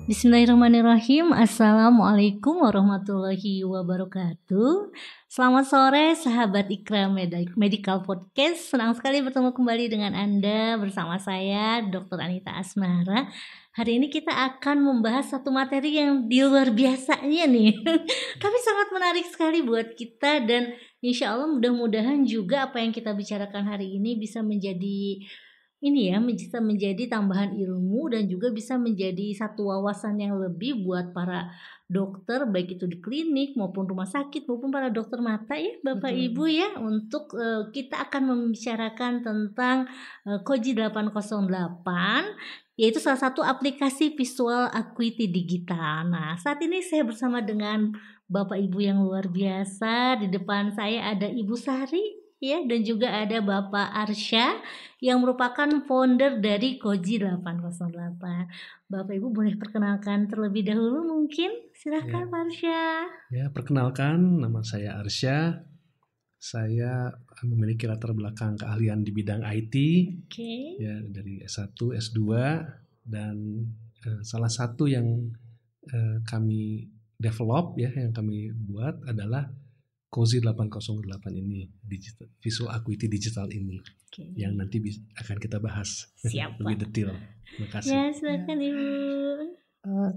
Bismillahirrahmanirrahim. Assalamualaikum warahmatullahi wabarakatuh. Selamat sore sahabat Ikra Medical Podcast. Senang sekali bertemu kembali dengan Anda bersama saya Dr. Anita Asmara. Hari ini kita akan membahas satu materi yang di luar biasanya nih. Tapi sangat menarik sekali buat kita dan insya Allah mudah-mudahan juga apa yang kita bicarakan hari ini bisa menjadi bisa menjadi tambahan ilmu dan juga bisa menjadi satu wawasan yang lebih buat para dokter baik itu di klinik maupun rumah sakit maupun para dokter mata ya Bapak Ibu ya untuk kita akan membicarakan tentang Koji 808 yaitu salah satu aplikasi visual acuity digital. Nah, saat ini saya bersama dengan Bapak Ibu yang luar biasa. Di depan saya ada Ibu Sari ya dan juga ada Bapak Arsya yang merupakan founder dari Koji 808. Bapak Ibu boleh perkenalkan terlebih dahulu mungkin? Silakan Pak Arsya. Ya, perkenalkan nama saya Arsya. Saya memiliki latar belakang keahlian di bidang IT. Ya, dari S1, S2 dan salah satu yang kami develop ya, yang kami buat adalah Koji 808 ini, visual acuity digital ini, yang nanti akan kita bahas lebih detail. Terima kasih. Ya, silakan Ibu.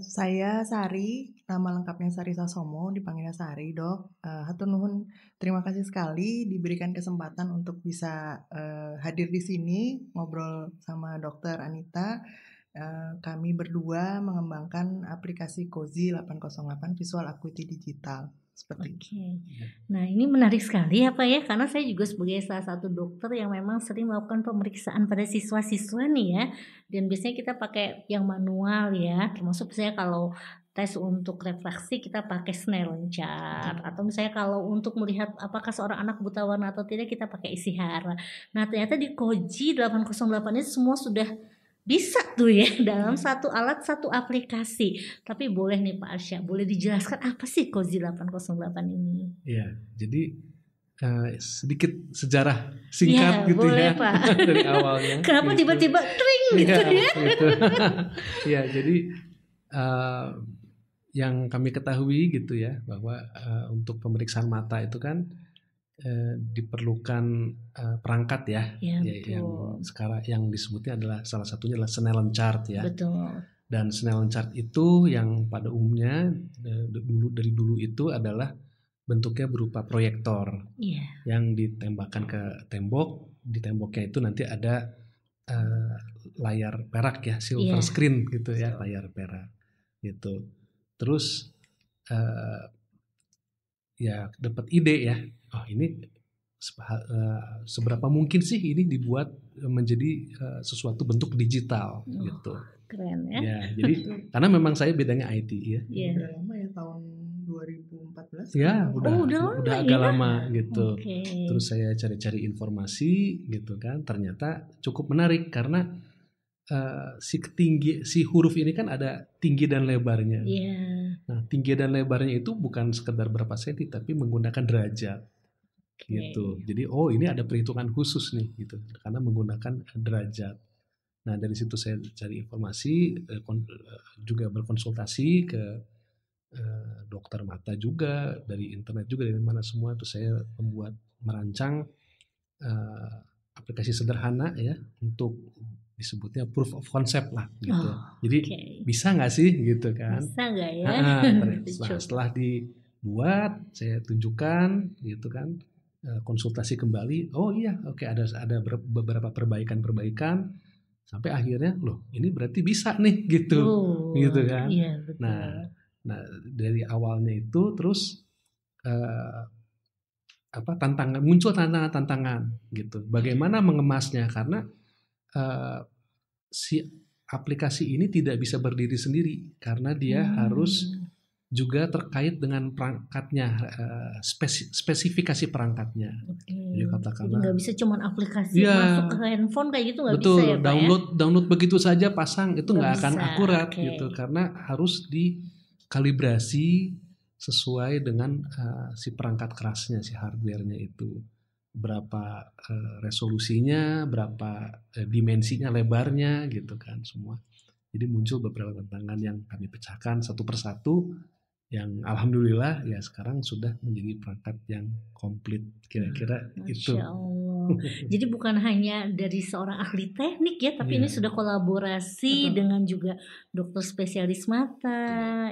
Saya Sari, nama lengkapnya Sari Sasomo, dipanggilnya Sari, Dok. Hatur nuhun, terima kasih sekali diberikan kesempatan untuk bisa hadir di sini ngobrol sama Dokter Anita. Kami berdua mengembangkan aplikasi Koji 808 Visual Acuity Digital. Nah ini menarik sekali ya Pak ya, karena saya juga sebagai salah satu dokter yang memang sering melakukan pemeriksaan pada siswa-siswa nih ya, dan biasanya kita pakai yang manual ya, termasuk saya kalau tes untuk refraksi kita pakai Snellen chart, atau misalnya kalau untuk melihat apakah seorang anak buta warna atau tidak kita pakai Ishihara. Nah ternyata di Koji 808 ini semua sudah bisa tuh ya dalam satu alat satu aplikasi. Tapi boleh nih Pak Arsya, boleh dijelaskan apa sih Koji 808 ini? Ya, jadi sedikit sejarah singkat ya, gitu boleh, ya Pak. dari awalnya. Kenapa gitu. Tiba-tiba tring gitu ya? Gitu. Ya, jadi yang kami ketahui gitu ya bahwa untuk pemeriksaan mata itu kan diperlukan perangkat ya yang sekarang yang disebutnya adalah salah satunya adalah Snellen chart ya. Betul. Dan Snellen chart itu yang pada umumnya dari dulu itu adalah bentuknya berupa proyektor yang ditembakkan ke tembok. Di temboknya itu nanti ada layar perak ya, silver screen gitu ya, layar perak gitu. Terus ya dapat ide ya, oh ini seberapa mungkin sih ini dibuat menjadi sesuatu bentuk digital gitu. Keren ya. Ya, jadi karena memang saya bidangnya IT ya. Udah lama ya, tahun 2014. Ya, udah agak lama gitu. Terus saya cari-cari informasi gitu kan, ternyata cukup menarik karena si huruf ini kan ada tinggi dan lebarnya. Nah, tinggi dan lebarnya itu bukan sekedar berapa senti tapi menggunakan derajat. Gitu. Jadi ini ada perhitungan khusus nih gitu karena menggunakan derajat. Nah, dari situ saya cari informasi, juga berkonsultasi ke dokter mata juga, dari internet juga, dari mana semua. Terus saya merancang aplikasi sederhana ya untuk disebutnya proof of concept lah gitu. Jadi bisa nggak sih gitu kan? Bisa nggak ya? Setelah dibuat, saya tunjukkan gitu kan, konsultasi kembali. Oh iya, oke, ada beberapa perbaikan sampai akhirnya loh ini berarti bisa nih gitu, gitu kan? Iya, betul. Nah dari awalnya itu terus muncul tantangan gitu. Bagaimana mengemasnya karena si aplikasi ini tidak bisa berdiri sendiri karena dia harus juga terkait dengan perangkatnya, spesifikasi perangkatnya. Jadi katakanlah nggak bisa cuma aplikasi masuk ke handphone kayak gitu nggak bisa ya Pak ya? Download begitu saja pasang itu nggak akan akurat gitu karena harus dikalibrasi sesuai dengan si perangkat kerasnya, si hardware-nya itu. Berapa resolusinya, berapa dimensinya, lebarnya gitu kan semua. Jadi muncul beberapa tantangan yang kami pecahkan satu persatu, yang alhamdulillah ya sekarang sudah menjadi perangkat yang komplit, kira-kira itu. Masya Allah. Jadi bukan hanya dari seorang ahli teknik ya, tapi ini sudah kolaborasi dengan juga dokter spesialis mata.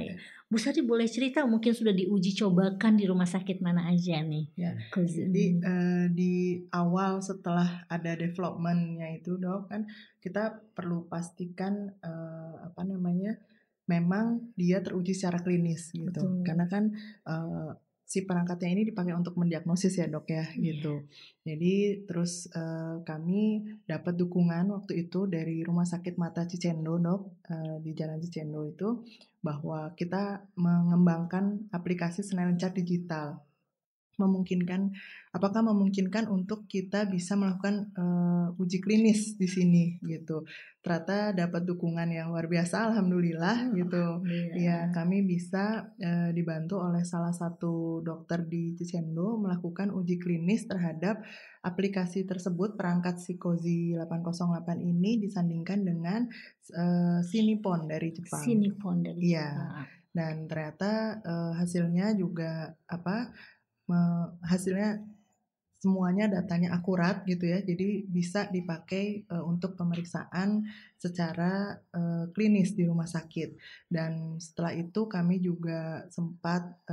Bu Sari boleh cerita mungkin sudah diuji cobakan di rumah sakit mana aja nih? Ya, jadi di awal setelah ada developmentnya itu dok, kan kita perlu pastikan memang dia teruji secara klinis gitu. Betul. Karena kan si perangkatnya ini dipakai untuk mendiagnosis ya dok ya gitu. Jadi terus kami dapat dukungan waktu itu dari Rumah Sakit Mata Cicendo dok, di Jalan Cicendo itu, bahwa kita mengembangkan aplikasi Snellen Chart digital. Apakah memungkinkan untuk kita bisa melakukan uji klinis di sini gitu. Ternyata dapat dukungan yang luar biasa, alhamdulillah gitu. Ya, kami bisa dibantu oleh salah satu dokter di Cicendo melakukan uji klinis terhadap aplikasi tersebut. Perangkat Sikozi 808 ini disandingkan dengan Sinipon dari Jepang. Sinipon dari Jepang. Iya. Dan ternyata hasilnya juga hasilnya semuanya datanya akurat gitu ya, jadi bisa dipakai untuk pemeriksaan secara klinis di rumah sakit. Dan setelah itu kami juga sempat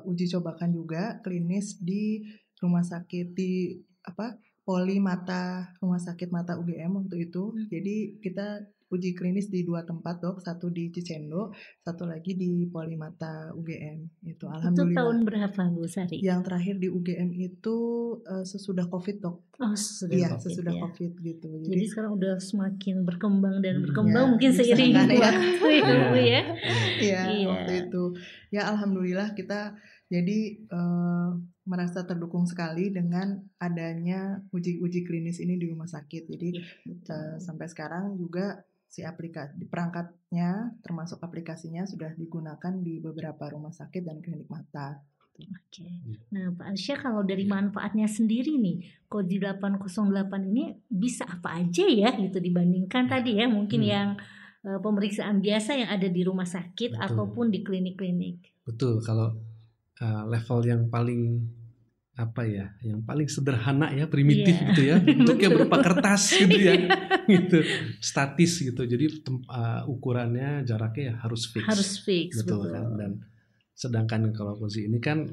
uji cobakan juga klinis di rumah sakit di Poli Mata, Rumah Sakit Mata UGM waktu itu. Jadi kita uji klinis di 2 tempat dok, satu di Cicendo, satu lagi di Poli Mata UGM. Itu alhamdulillah. Itu tahun berapa Bu Sari? Yang terakhir di UGM itu sesudah COVID dok. Oh sesudah sesudah COVID gitu. Jadi sekarang udah semakin berkembang dan berkembang mungkin seiring waktu ya. Iya waktu itu. Ya alhamdulillah kita jadi merasa terdukung sekali dengan adanya uji klinis ini di rumah sakit. Jadi sampai sekarang juga si aplikasi perangkatnya termasuk aplikasinya sudah digunakan di beberapa rumah sakit dan klinik mata. Oke. Nah Pak Arsya, kalau dari manfaatnya sendiri nih, Kozi 808 ini bisa apa aja ya gitu dibandingkan tadi ya mungkin yang pemeriksaan biasa yang ada di rumah sakit ataupun di klinik-klinik. Betul, kalau level yang paling yang paling sederhana ya, primitif gitu ya, bentuknya berupa kertas gitu ya, gitu, statis gitu. Jadi ukurannya, jaraknya ya harus fix, betul kan. Dan sedangkan kalau Kozi ini kan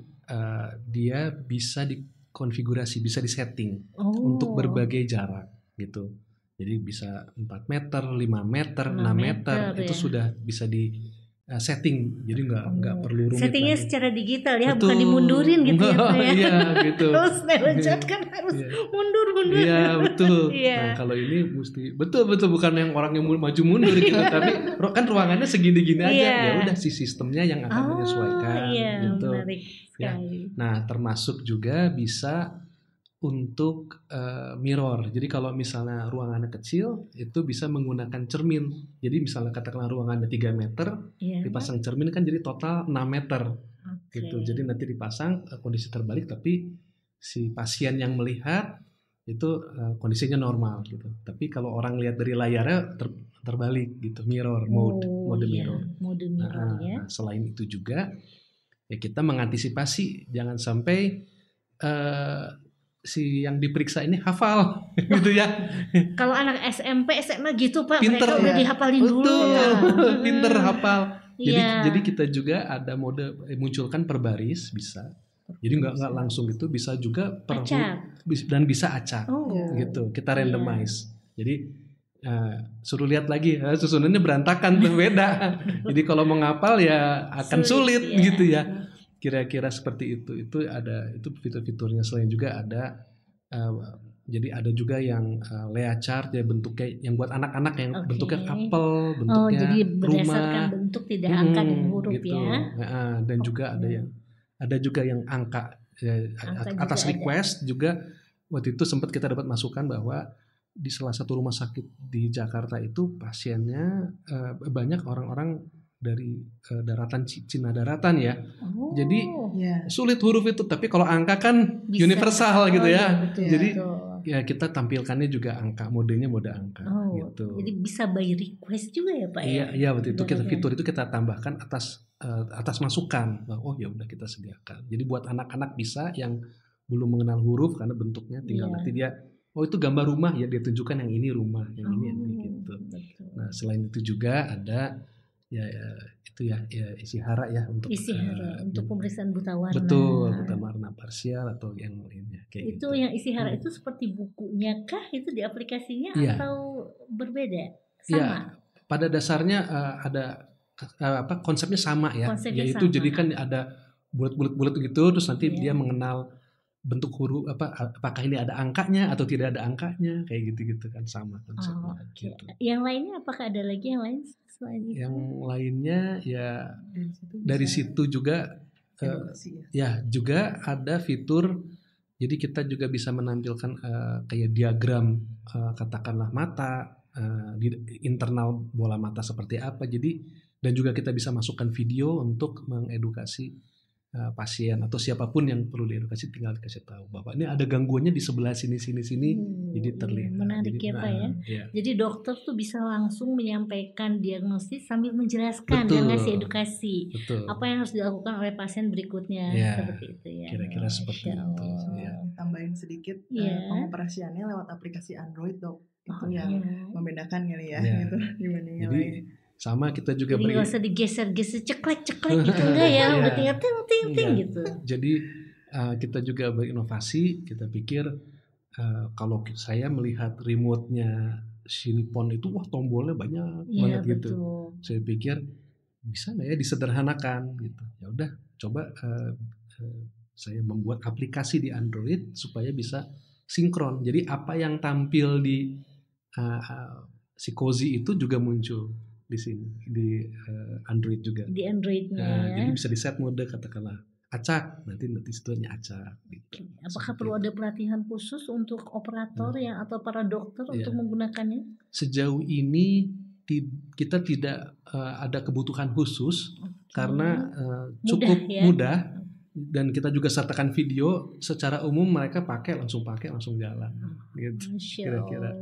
dia bisa dikonfigurasi, bisa disetting untuk berbagai jarak gitu. Jadi bisa 4 meter, 5 meter, 6 meter itu sudah bisa di setting, jadi nggak perlu rumit. Settingnya secara digital ya, bukan dimundurin gitu ya Pak ya. Iya gitu. Terus Snellen Chart kan harus mundur. Iya betul. Nah kalau ini mesti betul bukan yang orang yang maju mundur gitu, tapi kan ruangannya segini-gini aja. Ya udah si sistemnya yang akan menyesuaikan gitu. Menarik sekali. Nah termasuk juga bisa untuk mirror. Jadi kalau misalnya ruangannya kecil, itu bisa menggunakan cermin. Jadi misalnya katakanlah ruangannya 3 meter, dipasang cermin kan jadi total 6 meter. Gitu. Jadi nanti dipasang kondisi terbalik, tapi si pasien yang melihat itu kondisinya normal gitu. Tapi kalau orang lihat dari layarnya terbalik gitu, mirror mode mirror. Mode mirror ya. Selain itu juga ya kita mengantisipasi jangan sampai si yang diperiksa ini hafal gitu ya. Kalau anak SMP, SMA gitu Pak, pinter, mereka udah dihafalin dulu. Pinter hafal. Jadi kita juga ada mode munculkan per baris bisa. Jadi nggak langsung itu, bisa juga per dan bisa acak gitu. Kita randomize. Jadi suruh lihat lagi susunannya berantakan tuh, beda. Jadi kalau menghafal ya akan sulit gitu ya. Kira-kira seperti itu ada itu fitur-fiturnya. Selain juga ada jadi ada juga yang Lea chart ya, bentuknya yang buat anak-anak yang bentuknya apel, bentuknya jadi berdasarkan rumah, bentuk tidak angka dan huruf gitu. Dan juga ada juga yang angka atas request juga. Waktu itu sempat kita dapat masukan bahwa di salah satu rumah sakit di Jakarta itu pasiennya banyak orang-orang dari daratan Cina daratan ya. Jadi sulit huruf itu, tapi kalau angka kan bisa, universal gitu ya. Betul, jadi ya kita tampilkannya juga angka, modenya mode angka gitu. Jadi bisa by request juga ya Pak ya? Iya, waktu itu fitur itu kita tambahkan atas masukan. Oh ya udah kita sediakan. Jadi buat anak-anak bisa yang belum mengenal huruf karena bentuknya tinggal nanti dia itu gambar rumah ya, dia tunjukkan yang ini rumah, yang ini gitu. Betul. Nah, selain itu juga ada itu isihara ya untuk pemeriksaan buta warna. Betul, buta warna parsial atau yang lainnya kayak itu. Yang isihara itu seperti bukunya kah itu di aplikasinya atau berbeda? Sama. Ya, pada dasarnya ada konsepnya sama ya. Yaitu jadi kan ada bulat-bulat gitu, terus nanti dia mengenal bentuk huruf apakah ini ada angkanya atau tidak ada angkanya, kayak gitu kan, sama konsepnya. Gitu. Yang lainnya apakah ada lagi yang lain selain itu? Yang lainnya ya dari situ juga juga ada fitur. Jadi kita juga bisa menampilkan kayak diagram katakanlah mata, di internal bola mata seperti apa. Jadi dan juga kita bisa masukkan video untuk mengedukasi pasien atau siapapun yang perlu diedukasi, tinggal dikasih tahu bahwa ini ada gangguannya di sebelah sini, jadi terlihat. Menarik ya Pak ya. Jadi dokter tuh bisa langsung menyampaikan diagnosis sambil menjelaskan dan ngasih edukasi. Apa yang harus dilakukan oleh pasien berikutnya, seperti itu ya. Kira-kira seperti itu. Tambahin sedikit, pengoperasiannya lewat aplikasi Android Dok. Itu yang membedakan kali ya, gitu dibanding yang lain. Sama kita juga jadi nggak usah digeser-geser ceklek gitu enggak ya, udah tinggal ting gitu. Jadi kita juga berinovasi, kita pikir kalau saya melihat remote-nya Cinepon itu tombolnya banyak banget gitu. Saya pikir bisa nggak ya disederhanakan gitu. Ya udah coba saya membuat aplikasi di Android supaya bisa sinkron. Jadi apa yang tampil di si Cozy itu juga muncul di sini di Android juga. Di Androidnya. Jadi bisa di set mode katakanlah acak, nanti situnya acak. Gitu. Apakah perlu ada pelatihan khusus untuk operator atau para dokter untuk menggunakannya? Sejauh ini kita tidak ada kebutuhan khusus karena cukup mudah dan kita juga sertakan video secara umum, mereka langsung jalan. Gitu. Kira-kira.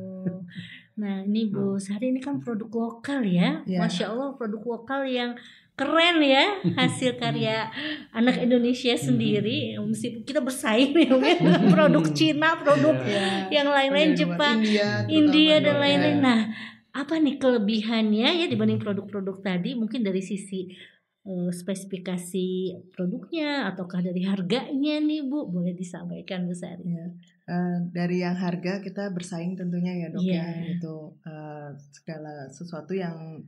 Nah ini Bu Sari, ini kan produk lokal ya, Masya Allah, produk lokal yang keren ya, hasil karya anak Indonesia sendiri. Mesti kita bersaing ya dengan produk Cina, produk yang lain-lain, Jepang, India dan lain-lain. Nah apa nih kelebihannya ya dibanding produk-produk tadi, mungkin dari sisi spesifikasi produknya ataukah dari harganya nih Bu, boleh disampaikan Bu Sari? Dari yang harga kita bersaing tentunya ya Dok ya, itu segala sesuatu yang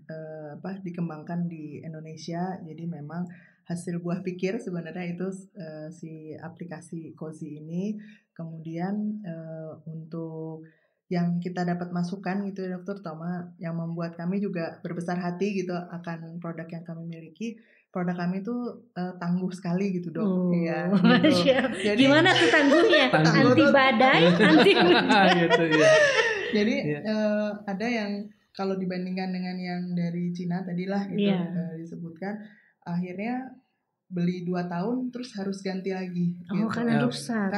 dikembangkan di Indonesia, jadi memang hasil buah pikir sebenarnya itu si aplikasi Cozy ini. Kemudian untuk yang kita dapat masukan gitu ya dokter, terutama yang membuat kami juga berbesar hati gitu akan produk yang kami miliki. Produk kami itu tangguh sekali gitu Dok. Iya. Gitu. Jadi gimana tuh tangguhnya? Anti badai, anti gitu ya. Jadi ada yang kalau dibandingkan dengan yang dari Cina tadilah gitu disebutkan, akhirnya beli 2 tahun terus harus ganti lagi. Gitu. Karena rusak.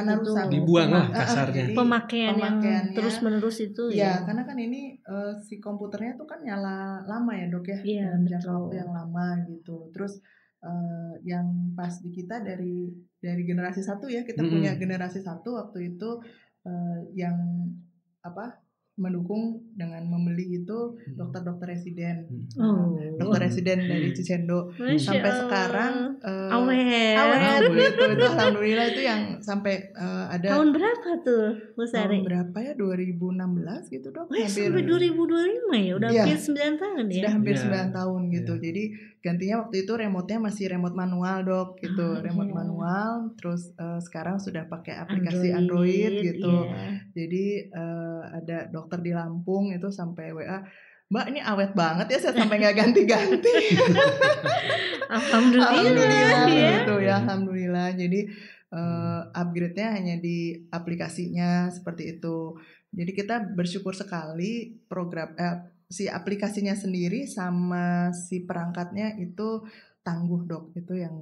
Dibuang lah kasarnya. Pemakaian yang terus menerus itu ya. Karena kan ini si komputernya tuh kan nyala lama ya Dok ya. Dalam jangka waktu yang lama gitu. Terus yang pas di kita dari generasi 1 ya, kita punya generasi 1 waktu itu yang mendukung dengan membeli itu dokter-dokter residen, dokter residen dari Cicendo sampai sekarang awet gitu. Itu alhamdulillah itu yang sampai ada. Tahun berapa tuh Bu Sari? Tahun berapa ya, 2016 gitu Dok. Sampai 2025 ya, udah hampir 9 tahun ya. Sudah hampir 9 tahun gitu. Jadi gantinya waktu itu remote-nya masih remote manual Dok gitu, remote manual. Terus sekarang sudah pakai aplikasi Android gitu. Jadi ada dokter di Lampung itu sampai WA, Mbak ini awet banget ya, saya sampai nggak ganti-ganti. Alhamdulillah gitu ya, alhamdulillah. Jadi upgrade-nya hanya di aplikasinya seperti itu. Jadi kita bersyukur sekali program si aplikasinya sendiri sama si perangkatnya itu tangguh Dok. Itu yang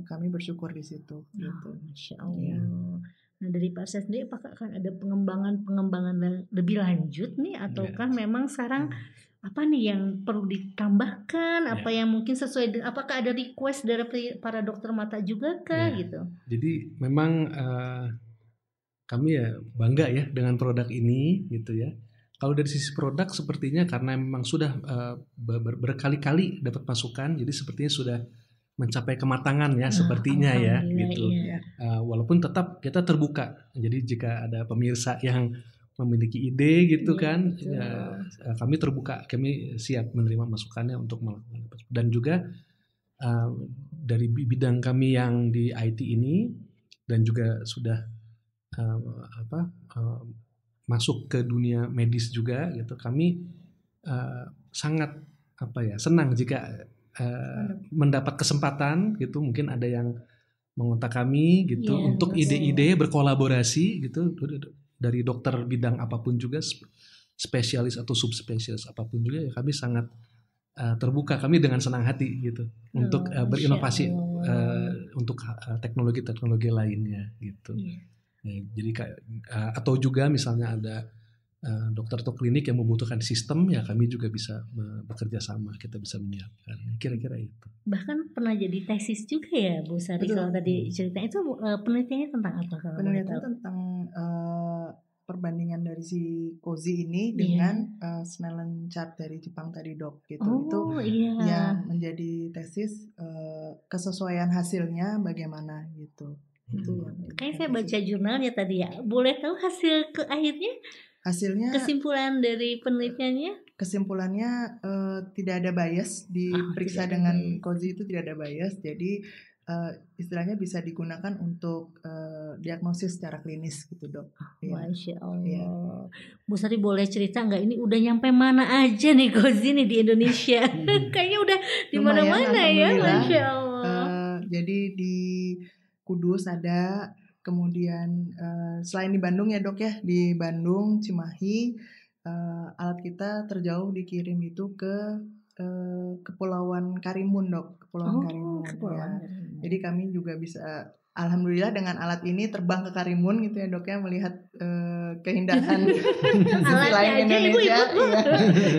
kami bersyukur di situ. Gitu. Masya Allah. Nah dari Pak Arsyad sendiri apakah akan ada pengembangan lebih lanjut nih ataukah memang sekarang apa nih yang perlu ditambahkan, apa yang mungkin sesuai dengan, apakah ada request dari para dokter mata juga kah gitu? Jadi memang kami ya bangga ya dengan produk ini gitu ya. Kalau dari sisi produk sepertinya karena memang sudah berkali-kali dapat masukan, jadi sepertinya sudah mencapai kematangan ya sepertinya ya gitu. Walaupun tetap kita terbuka. Jadi jika ada pemirsa yang memiliki ide gitu kan, ya, kami terbuka, kami siap menerima masukannya untuk melakukan. Dan juga dari bidang kami yang di IT ini dan juga sudah masuk ke dunia medis juga gitu, kami sangat senang jika mendapat kesempatan gitu, mungkin ada yang mengontak kami gitu untuk ide-ide berkolaborasi gitu dari dokter bidang apapun juga, spesialis atau subspesialis apapun juga ya, kami sangat terbuka, kami dengan senang hati gitu untuk berinovasi untuk teknologi-teknologi lainnya gitu. Ya, jadi kayak atau juga misalnya ada dokter atau klinik yang membutuhkan sistem, ya kami juga bisa bekerja sama, kita bisa menyiapkan, kira-kira itu. Bahkan pernah jadi tesis juga ya Bu Sari. Kalau tadi ceritanya itu penelitiannya tentang apa? Penelitian tentang perbandingan dari si Cozy ini dengan Snellen chart dari Jepang tadi dok gitu. Itu yang menjadi tesis, kesesuaian hasilnya bagaimana gitu. Itu kayak saya baca jurnalnya tadi ya. Boleh tahu hasil akhirnya? Hasilnya kesimpulan dari penelitiannya? Kesimpulannya tidak ada bias, diperiksa dengan Cozy itu tidak ada bias. Jadi istilahnya bisa digunakan untuk diagnosis secara klinis gitu dok. Masya Allah. Ya. Bu Sari boleh cerita nggak ini udah nyampe mana aja nih Cozy nih di Indonesia? Kayaknya udah di mana-mana ya, Masya Allah. Jadi di Kudus ada, kemudian selain di Bandung ya dok ya, di Bandung, Cimahi, alat kita terjauh dikirim itu ke Kepulauan Karimun dok, Kepulauan Karimun. Ya. Jadi kami juga bisa, alhamdulillah dengan alat ini terbang ke Karimun gitu ya dok ya, melihat keindahan sisi lain Indonesia.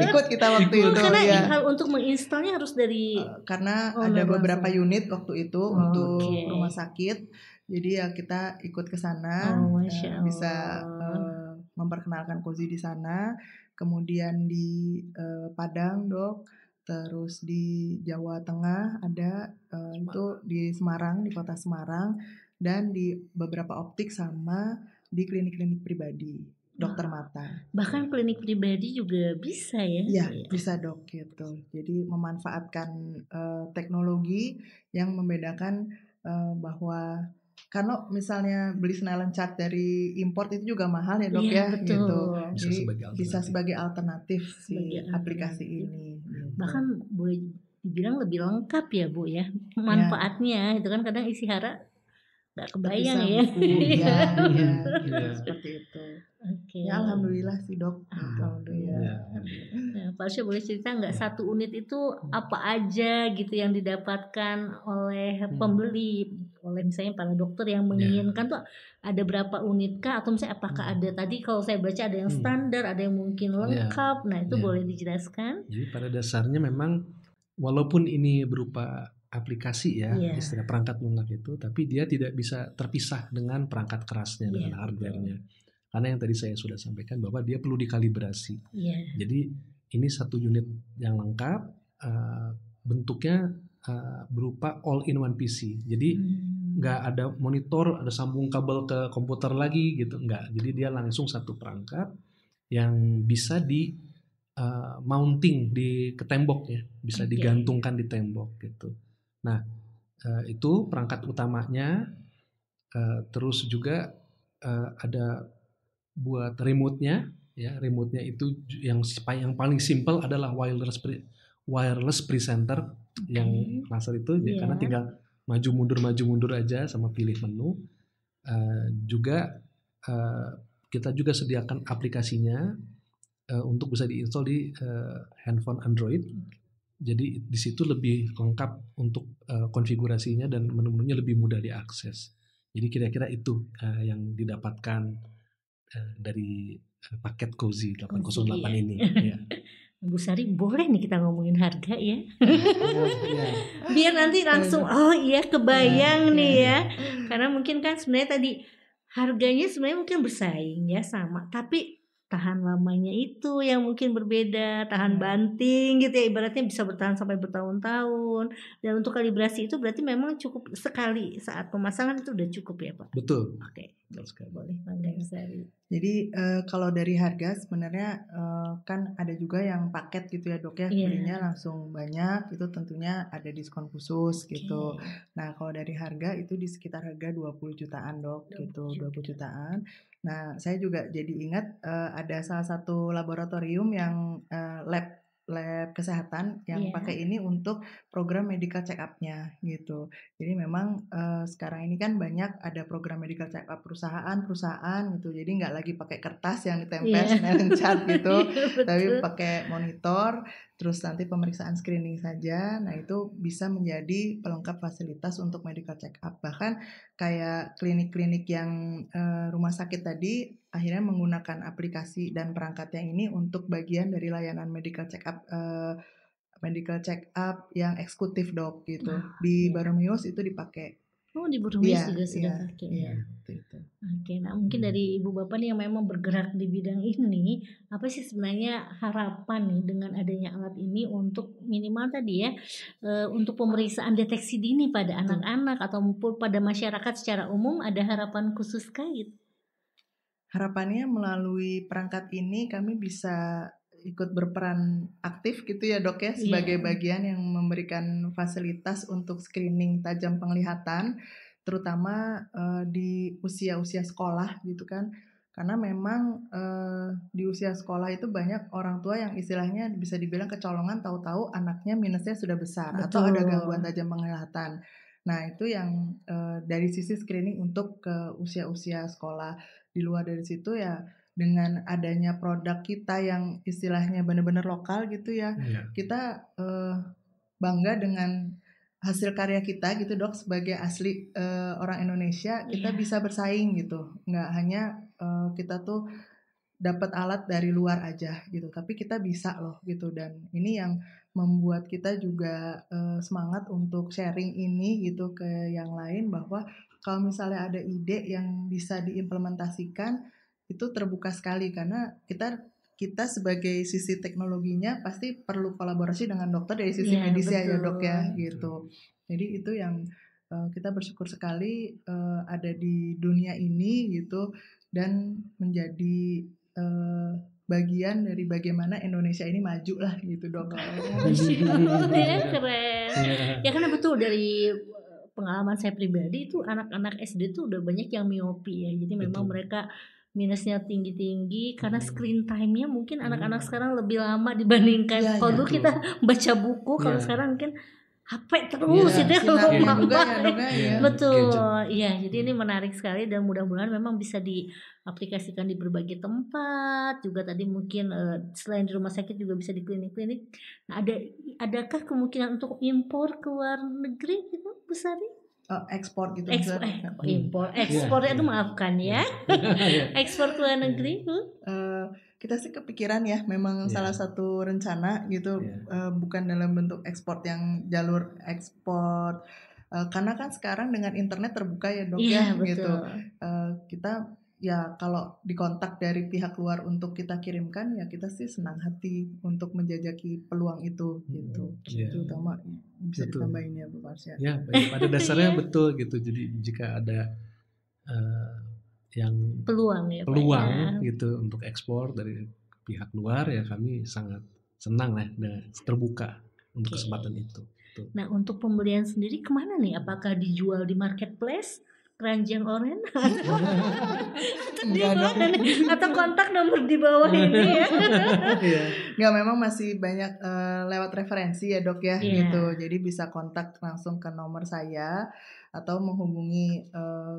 Ikut kita waktu itu. Karena untuk menginstalnya harus dari karena ada beberapa unit waktu itu untuk rumah sakit. Jadi ya kita ikut ke sana, bisa memperkenalkan Cozy di sana. Kemudian di Padang dok, terus di Jawa Tengah ada, itu di Semarang, di kota Semarang, dan di beberapa optik sama di klinik-klinik pribadi dokter mata. Bahkan klinik pribadi juga bisa ya? Iya, bisa dok gitu. Jadi memanfaatkan teknologi yang membedakan bahwa karena misalnya beli Snellen chart dari import itu juga mahal ya dok ya, betul. Gitu. Jadi bisa sebagai alternatif si aplikasi ini. Bahkan boleh dibilang lebih lengkap ya Bu ya manfaatnya. Itu kan kadang isi hara nggak kebayang ya. Seperti itu. Ya alhamdulillah sih dok. Alhamdulillah. Nah, Pak Arsyad boleh cerita nggak satu unit itu apa aja gitu yang didapatkan oleh pembeli, oleh misalnya para dokter yang menginginkan tuh ada berapa unit kah, atau misalnya apakah ada tadi kalau saya baca ada yang standar, ada yang mungkin lengkap. Nah itu boleh dijelaskan. Jadi pada dasarnya memang walaupun ini berupa aplikasi ya, istilah perangkat lunak itu, tapi dia tidak bisa terpisah dengan perangkat kerasnya, dengan hardware-nya. Karena yang tadi saya sudah sampaikan bahwa dia perlu dikalibrasi. Jadi ini satu unit yang lengkap, bentuknya berupa all-in-one PC. Jadi nggak ada monitor, ada sambung kabel ke komputer lagi gitu, nggak. Jadi dia langsung satu perangkat yang bisa di mounting ke tembok ya, bisa digantungkan di tembok gitu. Nah itu perangkat utamanya. Terus juga ada buat remote-nya ya, remote-nya itu yang paling simple adalah wireless presenter yang laser itu ya, karena tinggal maju mundur aja sama pilih menu. Juga kita juga sediakan aplikasinya untuk bisa diinstal di handphone Android. Jadi di situ lebih lengkap untuk konfigurasinya dan menu-menunya lebih mudah diakses. Jadi kira-kira itu yang didapatkan dari paket Cozy 808 ini. Ya. Bu Sari, boleh nih kita ngomongin harga ya? Biar nanti langsung kebayang nih ya. Karena mungkin kan sebenarnya tadi harganya sebenarnya mungkin bersaing ya sama, tapi tahan lamanya itu yang mungkin berbeda, tahan banting gitu ya, ibaratnya bisa bertahan sampai bertahun-tahun. Dan untuk kalibrasi itu berarti memang cukup sekali saat pemasangan itu udah cukup ya Pak? Betul. Oke, boleh Bangga Sari. Jadi kalau dari harga sebenarnya kan ada juga yang paket gitu ya Dok ya, belinya langsung banyak, itu tentunya ada diskon khusus gitu. Nah kalau dari harga itu di sekitar harga 20 jutaan Dok gitu, 20 jutaan. Nah saya juga jadi ingat ada salah satu laboratorium yang lab kesehatan yang pakai ini untuk program medical check up-nya gitu. Jadi memang sekarang ini kan banyak ada program medical check up perusahaan gitu. Jadi nggak lagi pakai kertas yang ditempel Snellen chart gitu, tapi pakai monitor, terus nanti pemeriksaan screening saja. Nah itu bisa menjadi pelengkap fasilitas untuk medical check up. Bahkan kayak klinik-klinik yang rumah sakit tadi akhirnya menggunakan aplikasi dan perangkatnya ini untuk bagian dari layanan medical check up yang eksekutif Dok gitu. Di Baromeus itu dipakai. Oh di Baromeus juga sudah pakai. Iya. Oke, nah mungkin dari Ibu Bapak nih yang memang bergerak di bidang ini, apa sih sebenarnya harapan nih dengan adanya alat ini untuk minimal tadi ya, untuk pemeriksaan deteksi dini pada anak-anak ataupun pada masyarakat secara umum, ada harapan khusus kait? Harapannya melalui perangkat ini kami bisa ikut berperan aktif gitu ya Dok ya, sebagai bagian yang memberikan fasilitas untuk screening tajam penglihatan, terutama di usia-usia sekolah gitu kan. Karena memang di usia sekolah itu banyak orang tua yang istilahnya bisa dibilang kecolongan, tahu-tahu anaknya minusnya sudah besar. Betul. Atau ada gangguan tajam penglihatan. Nah itu yang dari sisi screening untuk ke usia-usia sekolah. Di luar dari situ ya dengan adanya produk kita yang istilahnya benar-benar lokal gitu ya, kita bangga dengan hasil karya kita gitu Dok, sebagai asli orang Indonesia kita bisa bersaing gitu, nggak hanya kita tuh dapat alat dari luar aja gitu, tapi kita bisa loh gitu. Dan ini yang membuat kita juga semangat untuk sharing ini gitu ke yang lain, bahwa kalau misalnya ada ide yang bisa diimplementasikan itu terbuka sekali, karena kita sebagai sisi teknologinya pasti perlu kolaborasi dengan dokter dari sisi medisnya ya Dok ya gitu. Jadi itu yang kita bersyukur sekali ada di dunia ini gitu, dan menjadi bagian dari bagaimana Indonesia ini maju lah gitu Dok. Keren. Ya karena betul dari pengalaman saya pribadi itu anak-anak SD itu udah banyak yang miopi ya. Jadi memang mereka minusnya tinggi-tinggi karena screen time-nya mungkin anak-anak sekarang lebih lama dibandingkan kalau dulu kita baca buku, kalau sekarang mungkin HP terus itu kalau betul ya. Jadi ini menarik sekali dan mudah-mudahan memang bisa diaplikasikan di berbagai tempat juga. Tadi mungkin selain di rumah sakit juga bisa di klinik-klinik. Nah, adakah kemungkinan untuk impor ke luar negeri gitu Bu Sari? Ekspor gitu. Ekspornya itu maafkan ya. Ekspor ke luar negeri. Kita sih kepikiran ya, memang salah satu rencana gitu, bukan dalam bentuk ekspor yang jalur ekspor, karena kan sekarang dengan internet terbuka ya Dok ya gitu. Kita ya kalau dikontak dari pihak luar untuk kita kirimkan ya kita sih senang hati untuk menjajaki peluang itu gitu. Terutama bisa ditambahin ya Bu Marsya. Ya, pada dasarnya betul gitu. Jadi jika ada yang peluang gitu untuk ekspor dari pihak luar ya kami sangat senang lah dan terbuka untuk kesempatan itu. Nah untuk pembelian sendiri kemana nih? Apakah dijual di marketplace, keranjang oren, atau kontak nomor di bawah ini ya? Nggak, memang masih banyak lewat referensi ya Dok ya gitu. Jadi bisa kontak langsung ke nomor saya atau menghubungi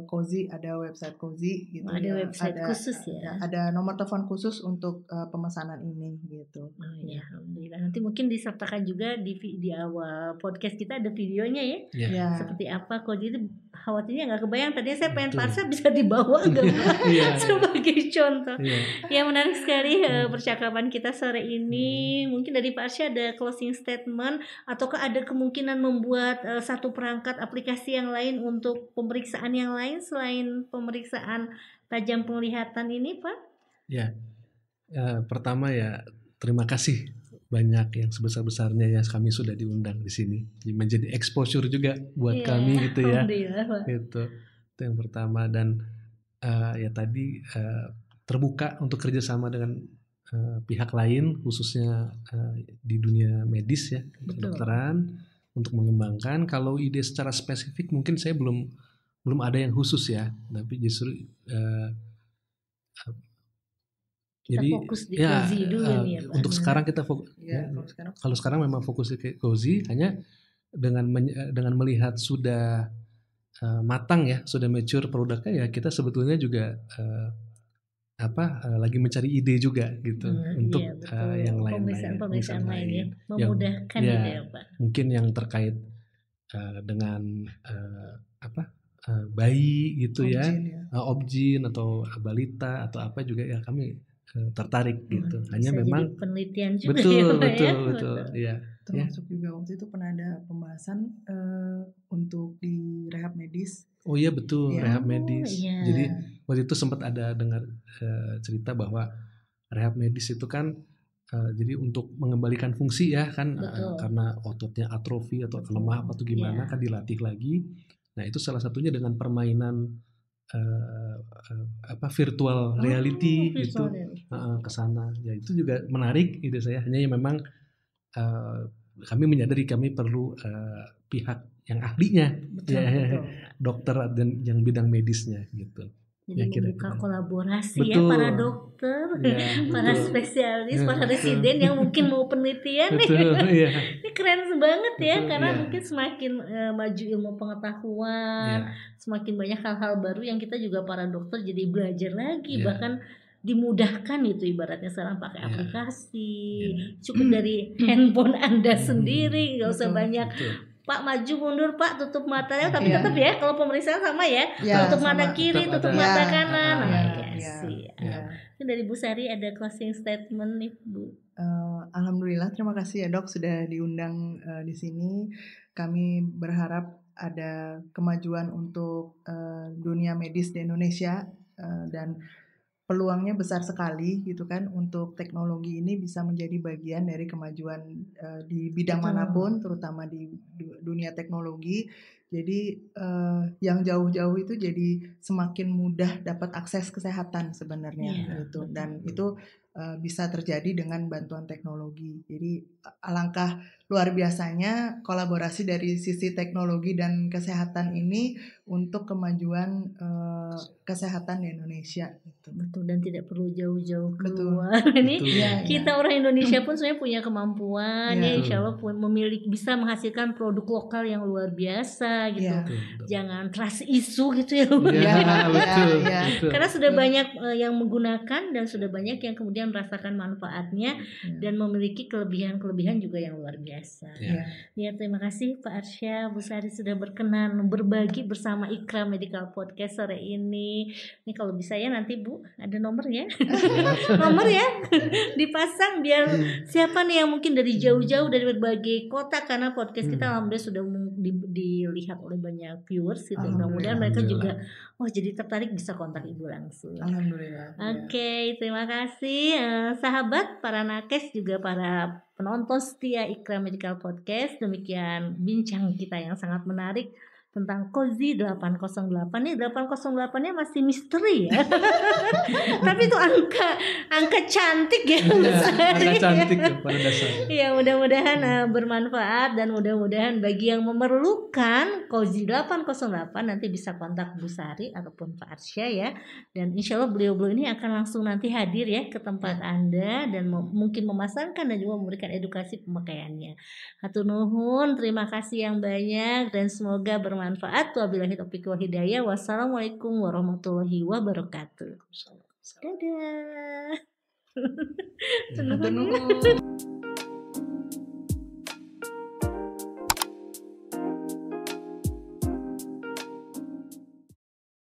Cozy, ada website Cozy gitu. Ada website khusus ya. Ada nomor telepon khusus untuk pemesanan ini gitu. Oh ya, alhamdulillah. Nanti mungkin disertakan juga di awal podcast kita ada videonya ya. Ya. Seperti apa Cozy itu, khawatirnya nggak kebayang. Tadinya saya pengen Parsa bisa dibawa sebagai contoh. Ya, menarik sekali percakapan kita sore ini. Mungkin dari Pak Arsya ada closing statement ataukah ada kemungkinan membuat satu perangkat aplikasi yang lain untuk pemeriksaan yang lain selain pemeriksaan tajam penglihatan ini, Pak? Ya, pertama ya terima kasih banyak yang sebesar-besarnya ya kami sudah diundang di sini, menjadi exposure juga buat kami gitu ya. Itu yang pertama. Dan ya tadi terbuka untuk kerjasama dengan pihak lain khususnya di dunia medis ya, kedokteran, untuk mengembangkan. Kalau ide secara spesifik mungkin saya belum ada yang khusus ya, tapi justru jadi fokus di Cozy dulu nih ya, Pak. Untuk sekarang kita fokus. Kalau sekarang memang fokus ke Cozy, hanya dengan melihat sudah matang ya, sudah mature produknya ya, kita sebetulnya juga lagi mencari ide juga gitu untuk yang lain. Pemeriksaan lain ya, memudahkan gitu ya Pak. Mungkin yang terkait dengan bayi gitu objin atau balita atau apa juga ya, kami tertarik gitu. Hanya bisa memang jadi penelitian juga betul ya. Termasuk juga waktu itu pernah ada pembahasan untuk di rehab medis. Oh iya betul, rehab medis. Jadi waktu itu sempat ada dengar cerita bahwa rehab medis itu kan jadi untuk mengembalikan fungsi ya kan, karena ototnya atrofi atau lemah atau gimana kan dilatih lagi. Nah itu salah satunya dengan permainan virtual reality gitu ke sana. Ya itu juga menarik ide saya. Hanya ya memang kami menyadari kami perlu pihak yang ahlinya, dokter dan yang bidang medisnya gitu. Jadi membuka kolaborasi ya para dokter, para spesialis, para residen yang mungkin mau penelitian nih. Ini keren banget ya, karena mungkin semakin maju ilmu pengetahuan, semakin banyak hal-hal baru yang kita juga para dokter jadi belajar lagi, bahkan dimudahkan itu ibaratnya sekarang pakai aplikasi, cukup dari handphone Anda sendiri, nggak usah banyak. Pak maju mundur Pak, tutup matanya, tapi tetap ya kalau pemeriksaan sama ya, tutup mata kiri, tutup mata kanan. Ini dari Bu Sari ada closing statement nih Bu. Alhamdulillah, terima kasih ya Dok sudah diundang di sini. Kami berharap ada kemajuan untuk dunia medis di Indonesia dan peluangnya besar sekali gitu kan, untuk teknologi ini bisa menjadi bagian dari kemajuan di bidang manapun, terutama di dunia teknologi. Jadi yang jauh-jauh itu jadi semakin mudah dapat akses kesehatan sebenarnya gitu. Dan itu bisa terjadi dengan bantuan teknologi. Jadi alangkah luar biasanya kolaborasi dari sisi teknologi dan kesehatan ini untuk kemajuan kesehatan di Indonesia gitu. Betul, dan tidak perlu jauh-jauh keluar. Ini kita orang Indonesia pun sebenarnya punya kemampuan ya, insya Allah bisa menghasilkan produk lokal yang luar biasa gitu. Jangan trust isu gitu ya. Betul. Karena sudah banyak yang menggunakan dan sudah banyak yang kemudian merasakan manfaatnya dan memiliki kelebihan-kelebihan juga yang luar biasa. Ya, terima kasih Pak Arsya, Bu Sari sudah berkenan berbagi bersama Ikra Medical Podcast sore ini. Ini kalau bisa ya nanti Bu ada nomornya. Nomor ya dipasang biar siapa nih yang mungkin dari jauh-jauh dari berbagai kota, karena podcast kita alhamdulillah sudah dilihat oleh banyak viewers gitu. Mudah-mudahan mereka juga jadi tertarik bisa kontak Ibu langsung. Alhamdulillah. Oke, terima kasih sahabat para nakes juga para penonton setia Ikra Medical Podcast. Demikian bincang kita yang sangat menarik tentang Cozy 808. Nih 808-nya masih misteri ya. Tapi itu angka cantik ya. Angka cantik pada dasarnya. Ya, mudah-mudahan bermanfaat dan mudah-mudahan bagi yang memerlukan Cozy 808 nanti bisa kontak Bu Sari ataupun Pak Arsya ya. Dan insya Allah beliau-beliau ini akan langsung nanti hadir ya ke tempat Anda dan mungkin memasangkan dan juga memberikan edukasi pemakaiannya. Hatur nuhun, terima kasih yang banyak dan semoga bermanfaat bermanfaat. Wabillahi taufiq wal hidayah. Wassalamualaikum warahmatullahi wabarakatuh. Dadah. Hatur nuhun.